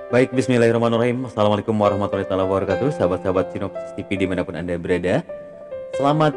Baik, bismillahirrahmanirrahim. Assalamualaikum warahmatullahi wabarakatuh. Sahabat-sahabat Sinopsis TV dimanapun Anda berada. Selamat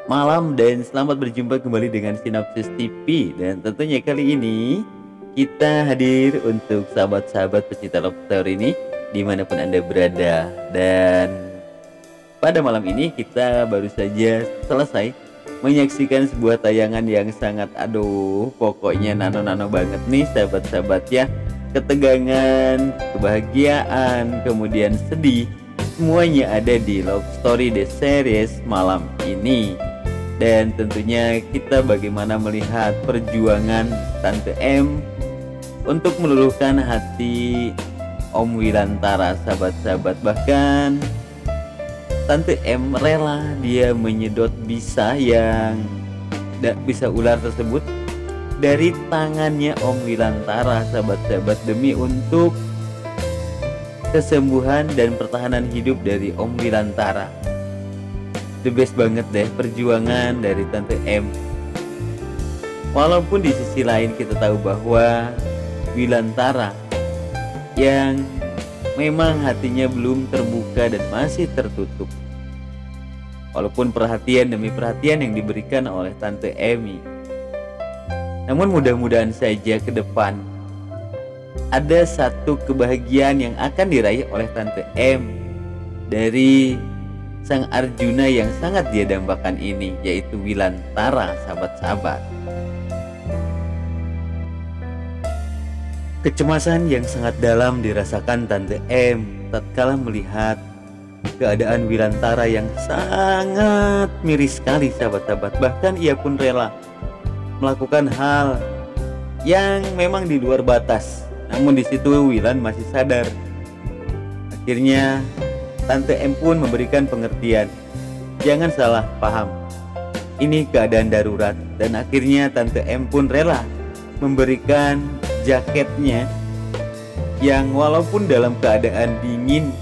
malam dan selamat berjumpa kembali dengan Sinopsis TV. Dan tentunya kali ini kita hadir untuk sahabat-sahabat pecinta love story ini dimanapun Anda berada. Dan pada malam ini kita baru saja selesai menyaksikan sebuah tayangan yang sangat pokoknya nano-nano banget nih sahabat-sahabat ya. Ketegangan, kebahagiaan, kemudian sedih, semuanya ada di Love Story The Series malam ini. Dan tentunya kita bagaimana melihat perjuangan Tante M untuk meluluhkan hati Om Wilantara, sahabat-sahabat. Bahkan Tante M rela dia menyedot bisa yang tidak bisa ular tersebut dari tangannya Om Wilantara, sahabat-sahabat, demi untuk kesembuhan dan pertahanan hidup dari Om Wilantara. The best banget deh perjuangan dari Tante M. Walaupun di sisi lain kita tahu bahwa Wilantara yang memang hatinya belum terbuka dan masih tertutup. Walaupun perhatian demi perhatian yang diberikan oleh Tante Emi. Namun mudah-mudahan saja ke depan ada satu kebahagiaan yang akan diraih oleh Tante M dari sang Arjuna yang sangat dia dambakan ini, yaitu Wilantara, sahabat-sahabat. Kecemasan yang sangat dalam dirasakan Tante M tatkala melihat keadaan Wilantara yang sangat miris sekali, sahabat-sahabat. Bahkan ia pun rela melakukan hal yang memang di luar batas. Namun di situ Wilan masih sadar. Akhirnya Tante M pun memberikan pengertian. Jangan salah paham. Ini keadaan darurat. Dan akhirnya Tante M pun rela memberikan jaketnya yang walaupun dalam keadaan dingin,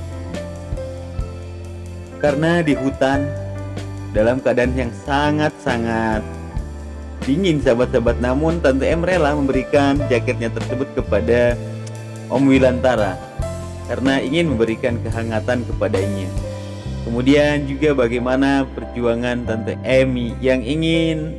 karena di hutan dalam keadaan yang sangat-sangat dingin, sahabat-sahabat, namun Tante M rela memberikan jaketnya tersebut kepada Om Wilantara karena ingin memberikan kehangatan kepadanya. Kemudian juga bagaimana perjuangan Tante Emi yang ingin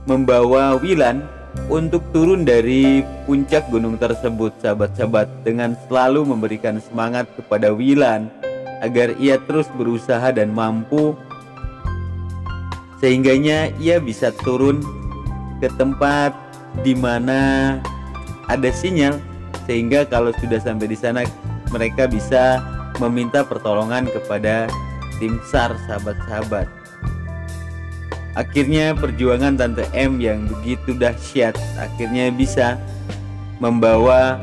membawa Wilan untuk turun dari puncak gunung tersebut, sahabat-sahabat, dengan selalu memberikan semangat kepada Wilan agar ia terus berusaha dan mampu sehingganya ia bisa turun ke tempat di mana ada sinyal, sehingga kalau sudah sampai di sana mereka bisa meminta pertolongan kepada tim SAR, sahabat-sahabat. Akhirnya perjuangan Tante M yang begitu dahsyat akhirnya bisa membawa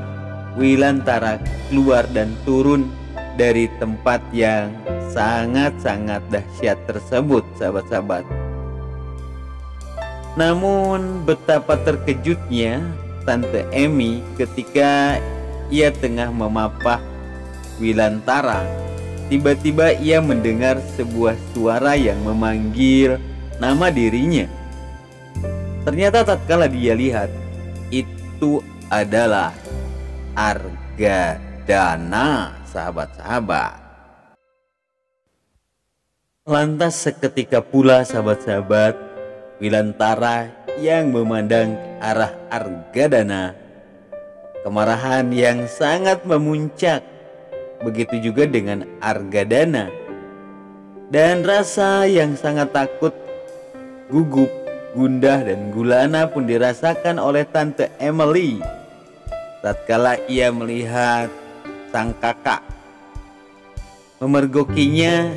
Wilantara keluar dan turun dari tempat yang sangat-sangat dahsyat tersebut, sahabat-sahabat. Namun betapa terkejutnya Tante Emi ketika ia tengah memapah Wilantara. Tiba-tiba ia mendengar sebuah suara yang memanggil nama dirinya. Ternyata tatkala dia lihat, itu adalah Argadana, sahabat-sahabat. Lantas seketika pula, sahabat-sahabat, Wilantara yang memandang ke arah Argadana, kemarahan yang sangat memuncak. Begitu juga dengan Argadana. Dan rasa yang sangat takut, gugup, gundah, dan gulana pun dirasakan oleh Tante Emily tatkala ia melihat sang kakak memergokinya.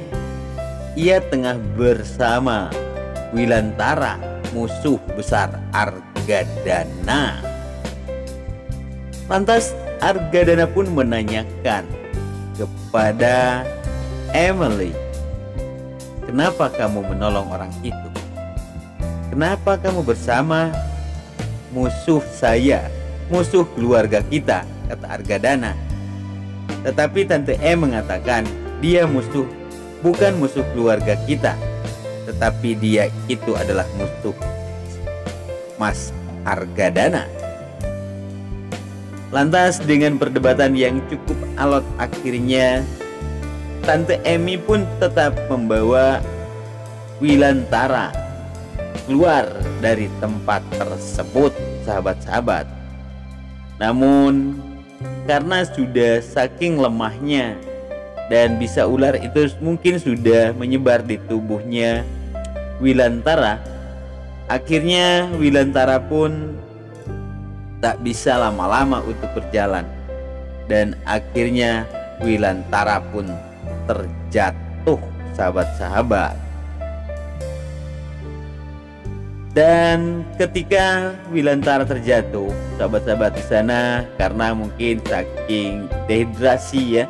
Ia tengah bersama Wilantara, musuh besar Argadana. Lantas Argadana pun menanyakan kepada Emily, kenapa kamu menolong orang itu? Kenapa kamu bersama musuh saya, musuh keluarga kita, kata Argadana. Tetapi Tante M mengatakan dia bukan musuh keluarga kita, tetapi dia itu adalah musuh Mas Argadana. Lantas dengan perdebatan yang cukup alot, akhirnya Tante Emi pun tetap membawa Wilantara keluar dari tempat tersebut, sahabat-sahabat. Namun karena sudah saking lemahnya dan bisa ular itu mungkin sudah menyebar di tubuhnya Wilantara, akhirnya Wilantara pun tak bisa lama-lama untuk berjalan, dan akhirnya Wilantara pun terjatuh, sahabat-sahabat. Dan ketika Wilantara terjatuh, sahabat-sahabat, di sana karena mungkin saking dehidrasi ya,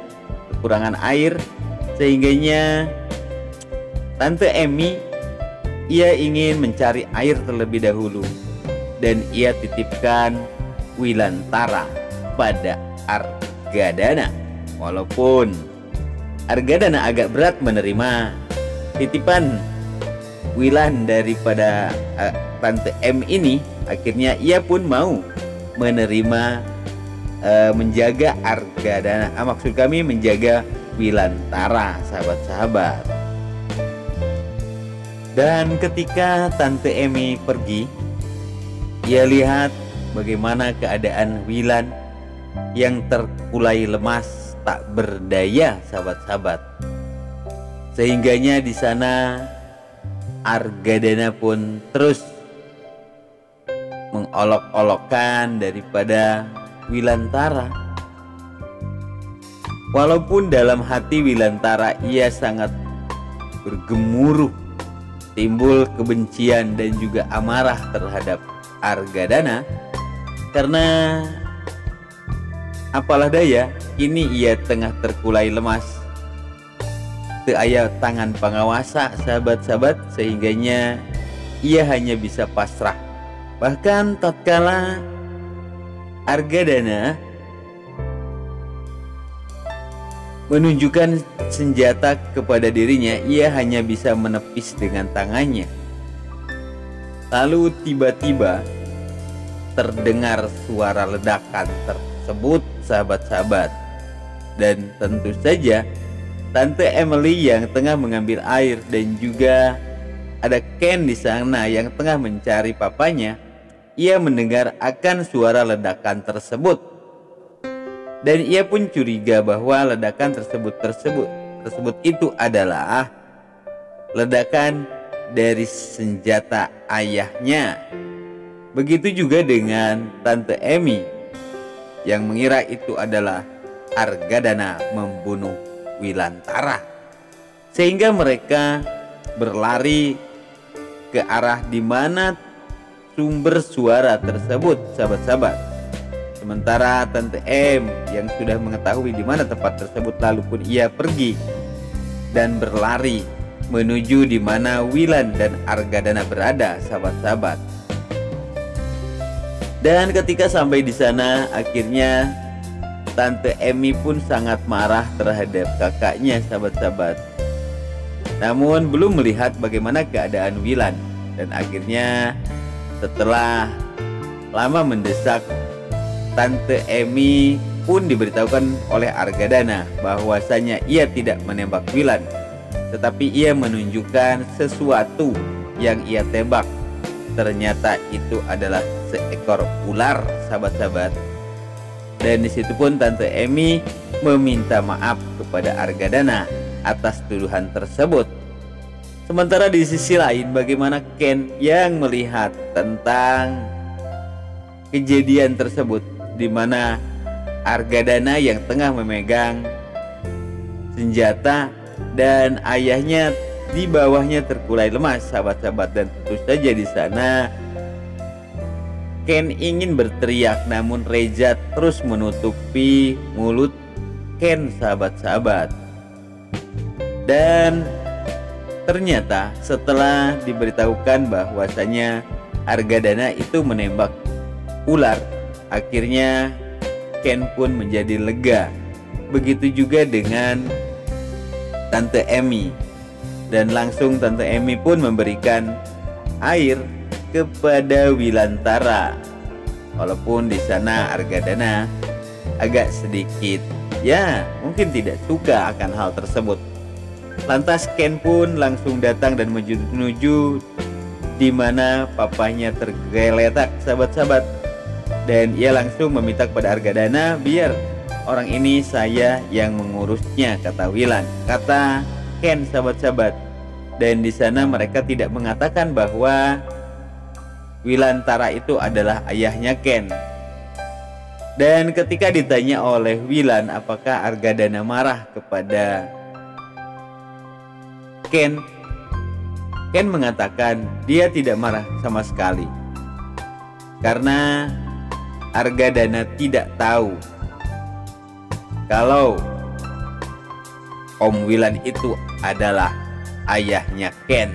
kekurangan air, sehingganya Tante Emi ia ingin mencari air terlebih dahulu, dan ia titipkan Wilantara pada Argadana. Walaupun Argadana agak berat menerima titipan Wilan daripada Tante M ini, akhirnya ia pun mau menerima menjaga Argadana. Maksud kami menjaga Wilantara, sahabat-sahabat. Dan ketika Tante Emi pergi, ia lihat bagaimana keadaan Wilan yang terkulai lemas tak berdaya, sahabat-sahabat. Sehingganya di sana Argadana pun terus mengolok-olokkan daripada Wilantara. Walaupun dalam hati Wilantara ia sangat bergemuruh, timbul kebencian dan juga amarah terhadap Argadana, karena apalah daya, kini ia tengah terkulai lemas, teu aya tangan pangawasa, sahabat-sahabat, sehingganya ia hanya bisa pasrah. Bahkan tatkala Argadana menunjukkan senjata kepada dirinya, ia hanya bisa menepis dengan tangannya. Lalu tiba-tiba terdengar suara ledakan tersebut, sahabat-sahabat. Dan tentu saja Tante Emily yang tengah mengambil air, dan juga ada Ken di sana yang tengah mencari papanya, ia mendengar akan suara ledakan tersebut. Dan ia pun curiga bahwa ledakan tersebut itu adalah ledakan dari senjata ayahnya. Begitu juga dengan Tante Emi yang mengira itu adalah Argadana membunuh Wilantara, sehingga mereka berlari ke arah di mana sumber suara tersebut, sahabat-sahabat. Sementara Tante M yang sudah mengetahui di mana tempat tersebut, lalu pun ia pergi dan berlari menuju di mana Wilan dan Argadana berada, sahabat-sahabat. Dan ketika sampai di sana, akhirnya Tante Emi pun sangat marah terhadap kakaknya, sahabat-sahabat. Namun belum melihat bagaimana keadaan Wilan, dan akhirnya setelah lama mendesak, Tante Emi pun diberitahukan oleh Argadana bahwasanya ia tidak menembak Wilan, tetapi ia menunjukkan sesuatu yang ia tembak. Ternyata itu adalah seekor ular, sahabat-sahabat. Dan disitu pun Tante Emi meminta maaf kepada Argadana atas tuduhan tersebut. Sementara di sisi lain, bagaimana Ken yang melihat tentang kejadian tersebut, di mana Argadana yang tengah memegang senjata dan ayahnya di bawahnya terkulai lemas, sahabat-sahabat. Dan tentu saja di sana Ken ingin berteriak, namun Reza terus menutupi mulut Ken, sahabat-sahabat. Dan ternyata setelah diberitahukan bahwasanya Argadana itu menembak ular, akhirnya Ken pun menjadi lega. Begitu juga dengan Tante Emi. Dan langsung Tante Emi pun memberikan air kepada Wilantara. Walaupun di sana Argadana agak sedikit ya mungkin tidak suka akan hal tersebut. Lantas Ken pun langsung datang dan menuju di mana papanya tergeletak sahabat-sahabat. Dan ia langsung meminta kepada Argadana, biar orang ini saya yang mengurusnya, kata Wilan. Kata Ken sahabat-sahabat. Dan di sana mereka tidak mengatakan bahwa Wilantara itu adalah ayahnya Ken. Dan ketika ditanya oleh Wilan apakah Argadana marah kepada Ken, Ken mengatakan dia tidak marah sama sekali. Karena Argadana tidak tahu kalau Om Wilan itu adalah ayahnya Ken.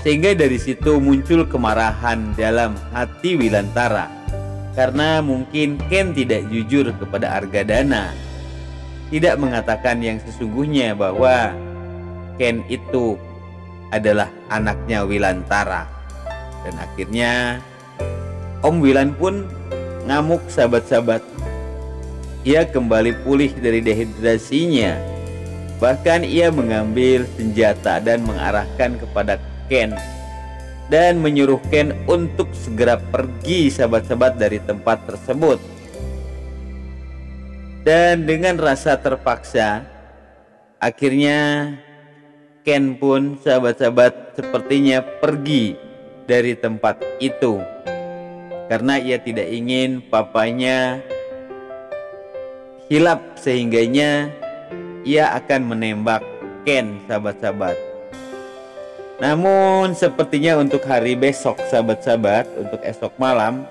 Sehingga dari situ muncul kemarahan dalam hati Wilantara. Karena mungkin Ken tidak jujur kepada Argadana, tidak mengatakan yang sesungguhnya bahwa Ken itu adalah anaknya Wilantara. Dan akhirnya Om Wilan pun ngamuk sahabat-sahabat. Ia kembali pulih dari dehidrasinya. Bahkan ia mengambil senjata dan mengarahkan kepada Ken dan menyuruh Ken untuk segera pergi sahabat-sahabat dari tempat tersebut. Dan dengan rasa terpaksa, akhirnya Ken pun sahabat-sahabat sepertinya pergi dari tempat itu. Karena ia tidak ingin papanya hilap, sehingganya ia akan menembak Ken sahabat-sahabat. Namun sepertinya untuk hari besok sahabat-sahabat, untuk esok malam,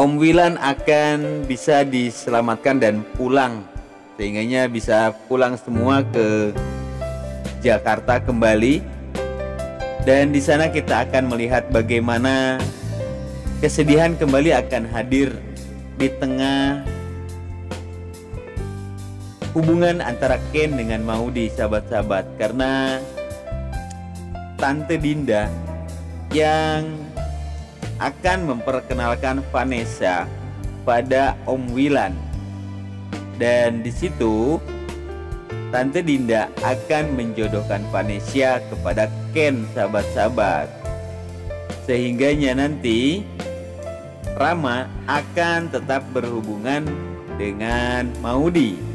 Om Wilan akan bisa diselamatkan dan pulang. Sehingganya bisa pulang semua ke Jakarta kembali. Dan di sana kita akan melihat bagaimana kesedihan kembali akan hadir di tengah hubungan antara Ken dengan Maudy sahabat-sahabat. Karena Tante Dinda yang akan memperkenalkan Vanessa pada Om Wilan. Dan di situ Tante Dinda akan menjodohkan Vanessa kepada Ken sahabat-sahabat. Sehingganya nanti Rama akan tetap berhubungan dengan Maudy.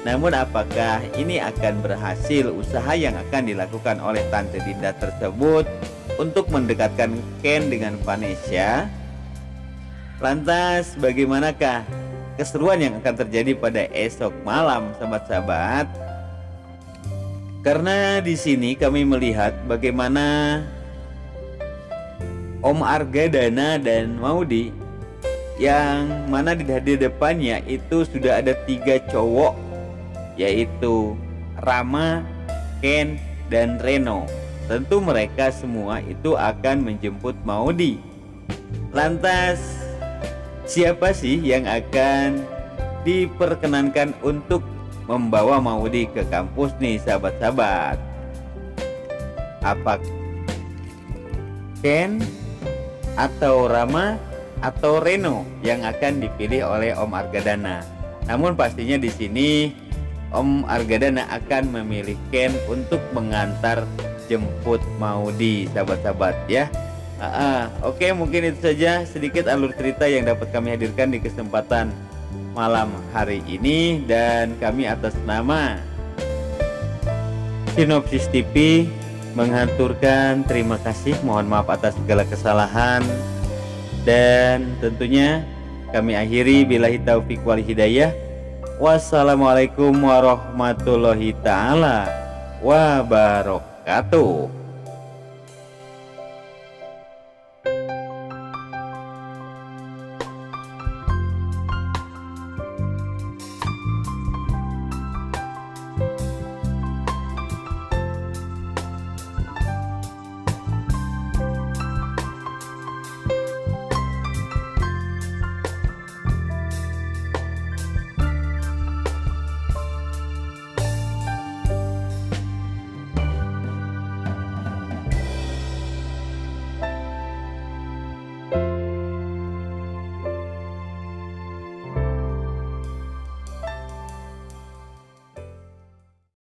Namun apakah ini akan berhasil usaha yang akan dilakukan oleh Tante Dinda tersebut untuk mendekatkan Ken dengan Vanessa? Lantas bagaimanakah keseruan yang akan terjadi pada esok malam sahabat-sahabat? Karena di sini kami melihat bagaimana Om Argadana dan Maudy yang mana di depannya itu sudah ada 3 cowok, yaitu Rama, Ken, dan Reno. Tentu mereka semua itu akan menjemput Maudy. Lantas siapa sih yang akan diperkenankan untuk membawa Maudy ke kampus nih sahabat-sahabat? Apa Ken atau Rama atau Reno yang akan dipilih oleh Om Argadana? Namun pastinya di sini Om Argadana akan memilih Ken untuk mengantar jemput Maudy sahabat-sahabat ya. Oke, mungkin itu saja sedikit alur cerita yang dapat kami hadirkan di kesempatan malam hari ini. Dan kami atas nama Sinopsis TV menghaturkan terima kasih, mohon maaf atas segala kesalahan. Dan tentunya kami akhiri billahi taufiq wal hidayah. Wassalamualaikum warahmatullahi ta'ala wabarakatuh.